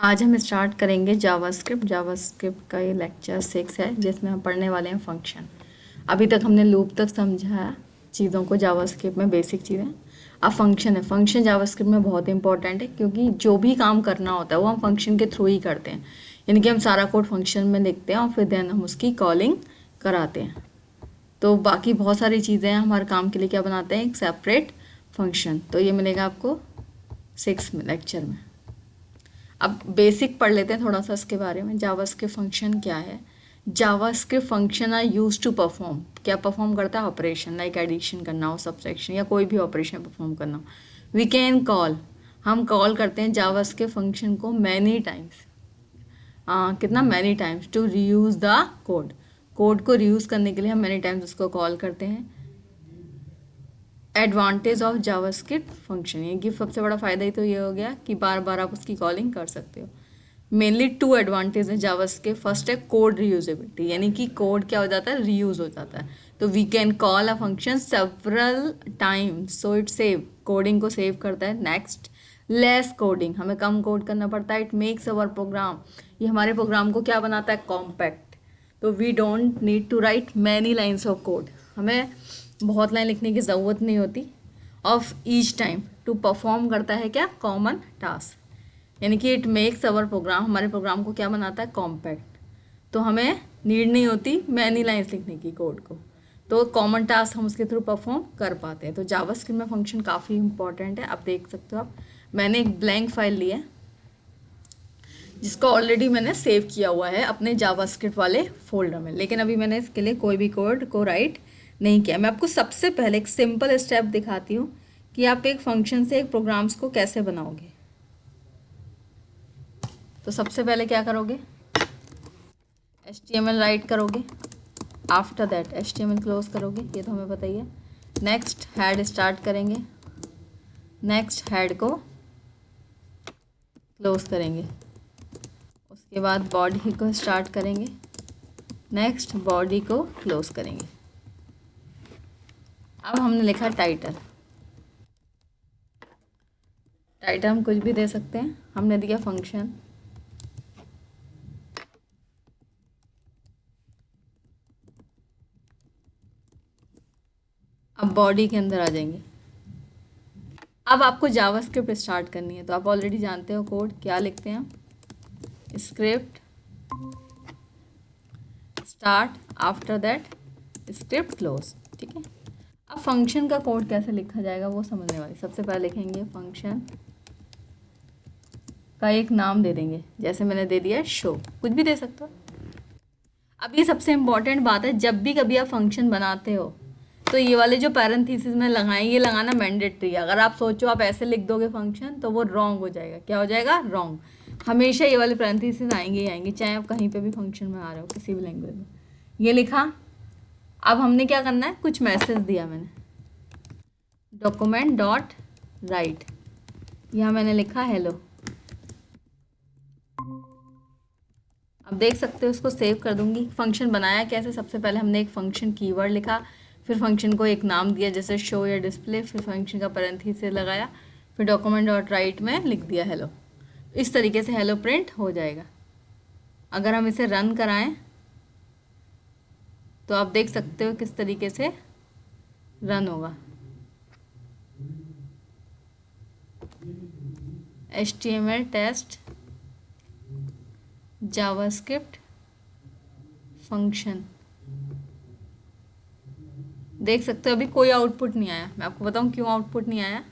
आज हम स्टार्ट करेंगे जावास्क्रिप्ट। जावास्क्रिप्ट का ये लेक्चर 6 है जिसमें हम पढ़ने वाले हैं फंक्शन। अभी तक हमने लूप तक समझा है चीज़ों को जावास्क्रिप्ट में, बेसिक चीज़ें। अब फंक्शन है। फंक्शन जावास्क्रिप्ट में बहुत इंपॉर्टेंट है क्योंकि जो भी काम करना होता है वो हम फंक्शन के थ्रू ही करते हैं। यानी कि हम सारा कोड फंक्शन में लिखते हैं और फिर देन हम उसकी कॉलिंग कराते हैं। तो बाकी बहुत सारी चीज़ें हैं हमारे काम के लिए क्या बनाते हैं, एक सेपरेट फंक्शन। तो ये मिलेगा आपको 6 लेक्चर में। अब बेसिक पढ़ लेते हैं थोड़ा सा इसके बारे में। जावास्क्रिप्ट फंक्शन क्या है? JavaScript function are use to perform. क्या परफॉर्म करता है? ऑपरेशन, लाइक एडिशन करना हो, सब्सट्रैक्शन या कोई भी ऑपरेशन परफॉर्म करना हो। वी कैन कॉल, हम कॉल करते हैं जावास्क्रिप्ट फंक्शन को मैनी टाइम्स। कितना? Many times to reuse the code. Code को रीयूज करने के लिए हम मैनी टाइम्स उसको कॉल करते हैं। एडवांटेज ऑफ जावास्क्रिप्ट फंक्शन, ये कि सबसे बड़ा फ़ायदा ही तो ये हो गया कि बार बार आप उसकी कॉलिंग कर सकते हो। मेनली 2 एडवांटेज है जावास्क्रिप्ट। फर्स्ट है कोड रीयूजेबिलिटी, यानी कि कोड क्या हो जाता है, रीयूज हो जाता है। तो we can call a function several times, so it save, coding को सेव करता है। नेक्स्ट, लेस कोडिंग, हमें कम कोड करना पड़ता है। इट मेक्स अवर प्रोग्राम, ये हमारे प्रोग्राम को क्या बनाता है, कॉम्पैक्ट। तो we don't need to write many lines of code, हमें बहुत लाइन लिखने की ज़रूरत नहीं होती। Of each time to perform करता है क्या, कॉमन टास्क। यानी कि इट मेक्स अवर प्रोग्राम, हमारे प्रोग्राम को क्या बनाता है, कॉम्पैक्ट। तो हमें नीड नहीं होती मैनी लाइन्स लिखने की कोड को, तो कॉमन टास्क हम उसके थ्रू परफॉर्म कर पाते हैं। तो जावास्क्रिप्ट में फंक्शन काफ़ी इंपॉर्टेंट है। आप देख सकते हो, आप मैंने एक ब्लैंक फाइल ली है जिसको ऑलरेडी मैंने सेव किया हुआ है अपने जावास्क्रिप्ट वाले फोल्डर में, लेकिन अभी मैंने इसके लिए कोई भी कोड को राइट नहीं किया। मैं आपको सबसे पहले एक सिंपल स्टेप दिखाती हूँ कि आप एक फंक्शन से एक प्रोग्राम्स को कैसे बनाओगे। तो सबसे पहले क्या करोगे, HTML राइट करोगे। आफ्टर दैट HTML क्लोज करोगे, ये तो हमें पता ही है। नेक्स्ट हेड स्टार्ट करेंगे, नेक्स्ट हेड को क्लोज करेंगे। उसके बाद बॉडी को स्टार्ट करेंगे, नेक्स्ट बॉडी को क्लोज करेंगे। अब हमने लिखा टाइटल। टाइटल हम कुछ भी दे सकते हैं, हमने दिया फंक्शन। अब बॉडी के अंदर आ जाएंगे। अब आपको जावास्क्रिप्ट स्टार्ट करनी है, तो आप ऑलरेडी जानते हो कोड क्या लिखते हैं हम, script start, after that script close. ठीक है। अब फंक्शन का कोड कैसे लिखा जाएगा वो समझने वाली। सबसे पहले लिखेंगे फंक्शन का एक नाम दे देंगे, जैसे मैंने दे दिया शो, कुछ भी दे सकते हो। अब ये सबसे इम्पॉर्टेंट बात है, जब भी कभी आप फंक्शन बनाते हो तो ये वाले जो पैरेंथेसिस में लगाएं, ये लगाना मैंडेटरी है। अगर आप सोचो आप ऐसे लिख दोगे फंक्शन तो वो रॉन्ग हो जाएगा। क्या हो जाएगा, रॉन्ग। हमेशा ये वाले पैरेंथेसिस आएंगे ही आएंगे, चाहे आप कहीं पे भी फंक्शन में आ रहे हो, किसी भी लैंग्वेज में। ये लिखा। अब हमने क्या करना है, कुछ मैसेज दिया मैंने, डॉक्यूमेंट डॉट राइट, यहाँ मैंने लिखा हेलो। अब देख सकते हो, इसको सेव कर दूंगी। फंक्शन बनाया कैसे, सबसे पहले हमने एक फंक्शन कीवर्ड लिखा, फिर फंक्शन को एक नाम दिया जैसे शो या डिस्प्ले, फिर फंक्शन का पैरेंथेसिस लगाया, फिर डॉक्यूमेंट डॉट राइट में लिख दिया हेलो। इस तरीके से हेलो प्रिंट हो जाएगा। अगर हम इसे रन कराएं तो आप देख सकते हो किस तरीके से रन होगा। HTML टेस्ट जावास्क्रिप्ट फंक्शन, देख सकते हो अभी कोई आउटपुट नहीं आया। मैं आपको बताऊं क्यों आउटपुट नहीं आया,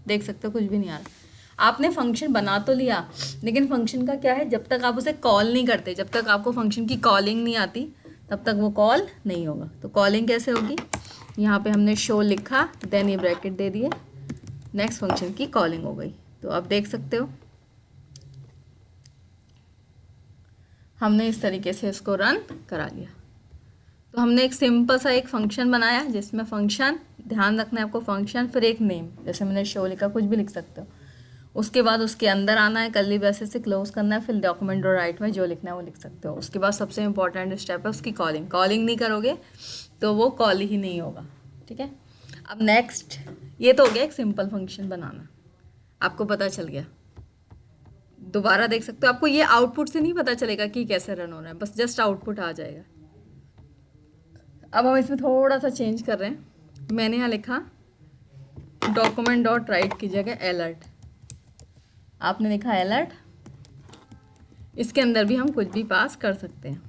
देख सकते हो कुछ भी नहीं आ रहा। आपने फंक्शन बना तो लिया, लेकिन फंक्शन का क्या है, जब तक आप उसे कॉल नहीं करते, जब तक आपको फंक्शन की कॉलिंग नहीं आती, तब तक वो कॉल नहीं होगा। तो कॉलिंग कैसे होगी, यहाँ पे हमने शो लिखा, देन ये ब्रैकेट दे दिए, नेक्स्ट फंक्शन की कॉलिंग हो गई। तो आप देख सकते हो हमने इस तरीके से इसको रन करा लिया। तो हमने एक सिंपल सा एक फंक्शन बनाया जिसमें फंक्शन, ध्यान रखना है आपको, फंक्शन फिर एक नेम, जैसे मैंने शो लिखा, कुछ भी लिख सकते हो। उसके बाद उसके अंदर आना है, कर्ली ब्रेसेस से क्लोज करना है, फिर डॉक्यूमेंट और राइट में जो लिखना है वो लिख सकते हो। उसके बाद सबसे इंपॉर्टेंट स्टेप है उसकी कॉलिंग। कॉलिंग नहीं करोगे तो वो कॉल ही नहीं होगा। ठीक है। अब नेक्स्ट, ये तो हो गया एक सिंपल फंक्शन बनाना, आपको पता चल गया। दोबारा देख सकते हो, आपको ये आउटपुट से नहीं पता चलेगा कि कैसे रन हो रहा है, बस जस्ट आउटपुट आ जाएगा। अब हम इसमें थोड़ा सा चेंज कर रहे हैं। मैंने यहाँ लिखा डॉक्यूमेंट डॉट राइट की जगह अलर्ट, आपने लिखा अलर्ट। इसके अंदर भी हम कुछ भी पास कर सकते हैं।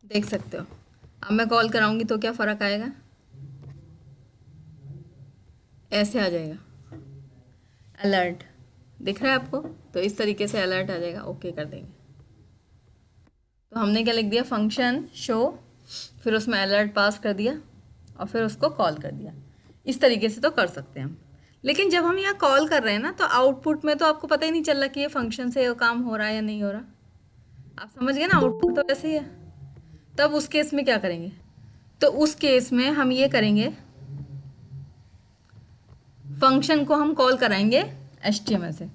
देख सकते हो। अब मैं कॉल कराऊंगी तो क्या फ़र्क आएगा, ऐसे आ जाएगा अलर्ट, दिख रहा है आपको? तो इस तरीके से अलर्ट आ जाएगा। ओके कर देंगे। तो हमने क्या लिख दिया, फंक्शन शो, फिर उसमें अलर्ट पास कर दिया और फिर उसको कॉल कर दिया। इस तरीके से तो कर सकते हैं हम। लेकिन जब हम यहाँ कॉल कर रहे हैं ना, तो आउटपुट में तो आपको पता ही नहीं चल रहा कि ये फंक्शन से ये काम हो रहा है या नहीं हो रहा। आप समझ गए ना, आउटपुट तो वैसे ही है। तब उस केस में क्या करेंगे, तो उस केस में हम ये करेंगे, फंक्शन को हम कॉल कराएंगे HTML से।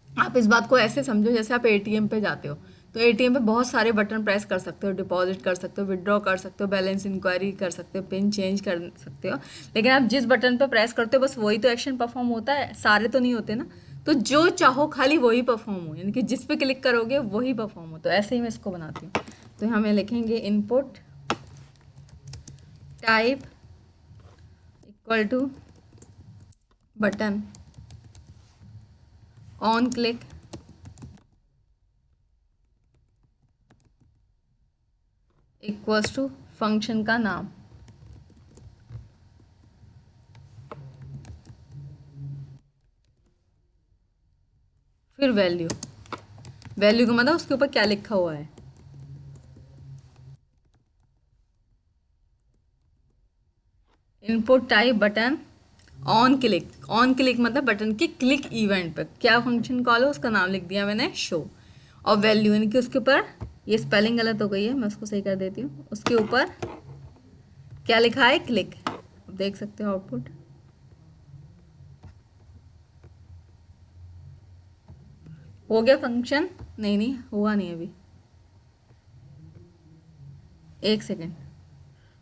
आप इस बात को ऐसे समझो जैसे आप ATM पे जाते हो, तो ATM पे बहुत सारे बटन प्रेस कर सकते हो, डिपॉजिट कर सकते हो, विड्रॉ कर सकते हो, बैलेंस इंक्वायरी कर सकते हो, पिन चेंज कर सकते हो। लेकिन आप जिस बटन पे प्रेस करते हो बस वही तो एक्शन परफॉर्म होता है, सारे तो नहीं होते ना। तो जो चाहो खाली वही परफॉर्म हो, यानी कि जिस पे क्लिक करोगे वही परफॉर्म हो। तो ऐसे ही मैं इसको बनाती हूँ। तो हमें लिखेंगे input type equal to button on click equals to function का नाम, फिर वैल्यू। वैल्यू का मतलब उसके ऊपर क्या लिखा हुआ है। Input type button on click, on click मतलब बटन के क्लिक इवेंट पर क्या फंक्शन कॉल हो उसका नाम लिख दिया मैंने शो। और वैल्यू यानी कि उसके ऊपर, ये स्पेलिंग गलत हो गई है, मैं उसको सही कर देती हूँ। उसके ऊपर क्या लिखा है, क्लिक। अब देख सकते हो आउटपुट। हो गया फंक्शन? नहीं नहीं हुआ नहीं अभी, एक सेकेंड,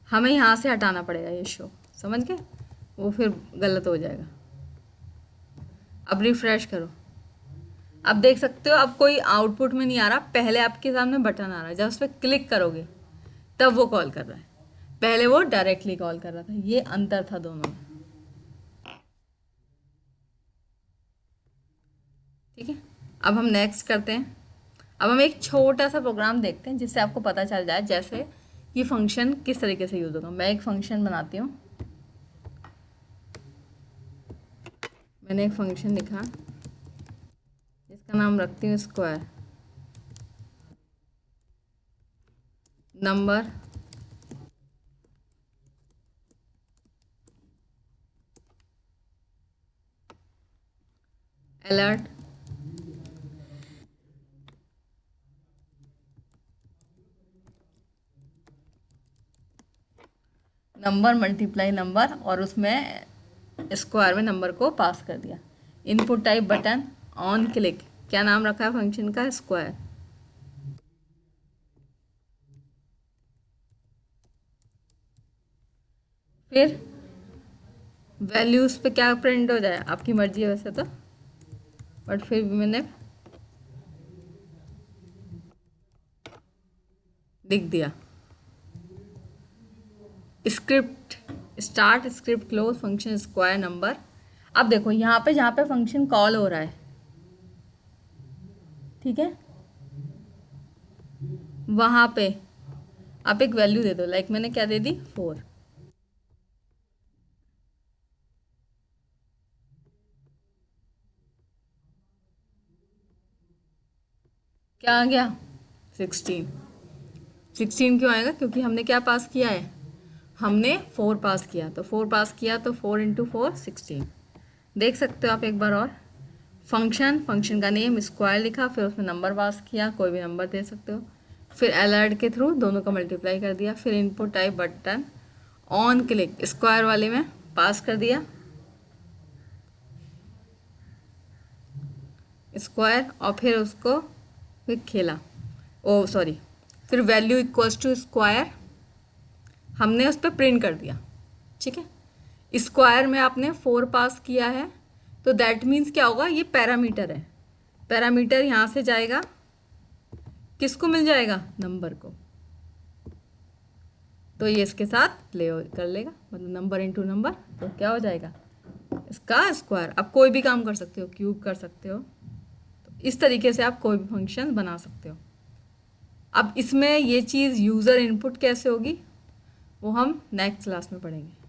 हमें यहाँ से हटाना पड़ेगा ये शो, समझ गए? वो फिर गलत हो जाएगा। अब रिफ्रेश करो, अब देख सकते हो अब कोई आउटपुट में नहीं आ रहा, पहले आपके सामने बटन आ रहा है, जब उस पर क्लिक करोगे तब वो कॉल कर रहा है, पहले वो डायरेक्टली कॉल कर रहा था। ये अंतर था दोनों में, ठीक है। अब हम नेक्स्ट करते हैं। अब हम एक छोटा सा प्रोग्राम देखते हैं जिससे आपको पता चल जाए जैसे कि फंक्शन किस तरीके से यूज़ होगा। मैं एक फंक्शन बनाती हूँ, मैंने एक फंक्शन लिखा जिसका नाम रखती हूँ square number alert number multiply number, और उसमें स्क्वायर में नंबर को पास कर दिया। Input type button on click, क्या नाम रखा है फंक्शन का, स्क्वायर। फिर वैल्यूज पे क्या प्रिंट हो जाए आपकी मर्जी है वैसे तो, बट फिर भी मैंने लिख दिया script start script close function square number. अब देखो यहाँ पे जहाँ पे फंक्शन कॉल हो रहा है, ठीक है, वहाँ पे आप एक वैल्यू दे दो, लाइक मैंने क्या दे दी, 4। क्या आ गया, 16। 16 क्यों आएगा, क्योंकि हमने क्या पास किया है, हमने 4 पास किया। तो 4 पास किया तो 4 इंटू 4 16। देख सकते हो आप एक बार और, फंक्शन का नेम स्क्वायर लिखा, फिर उसमें नंबर पास किया, कोई भी नंबर दे सकते हो, फिर अलर्ट के थ्रू दोनों का मल्टीप्लाई कर दिया, फिर input type button on click square वाले में पास कर दिया स्क्वायर, और फिर उसको फिर खेला, ओ सॉरी, फिर वैल्यू इक्वल्स टू स्क्वायर हमने उस पर प्रिंट कर दिया, ठीक है। स्क्वायर में आपने 4 पास किया है, तो दैट मीन्स क्या होगा, ये पैरामीटर है। पैरामीटर यहाँ से जाएगा, किसको मिल जाएगा, नंबर को, तो ये इसके साथ प्ले कर लेगा, मतलब नंबर इंटू नंबर, तो क्या हो जाएगा इसका स्क्वायर। आप कोई भी काम कर सकते हो, क्यूब कर सकते हो, तो इस तरीके से आप कोई भी फंक्शन बना सकते हो। अब इसमें ये चीज़ यूज़र इनपुट कैसे होगी वो हम नेक्स्ट क्लास में पढ़ेंगे।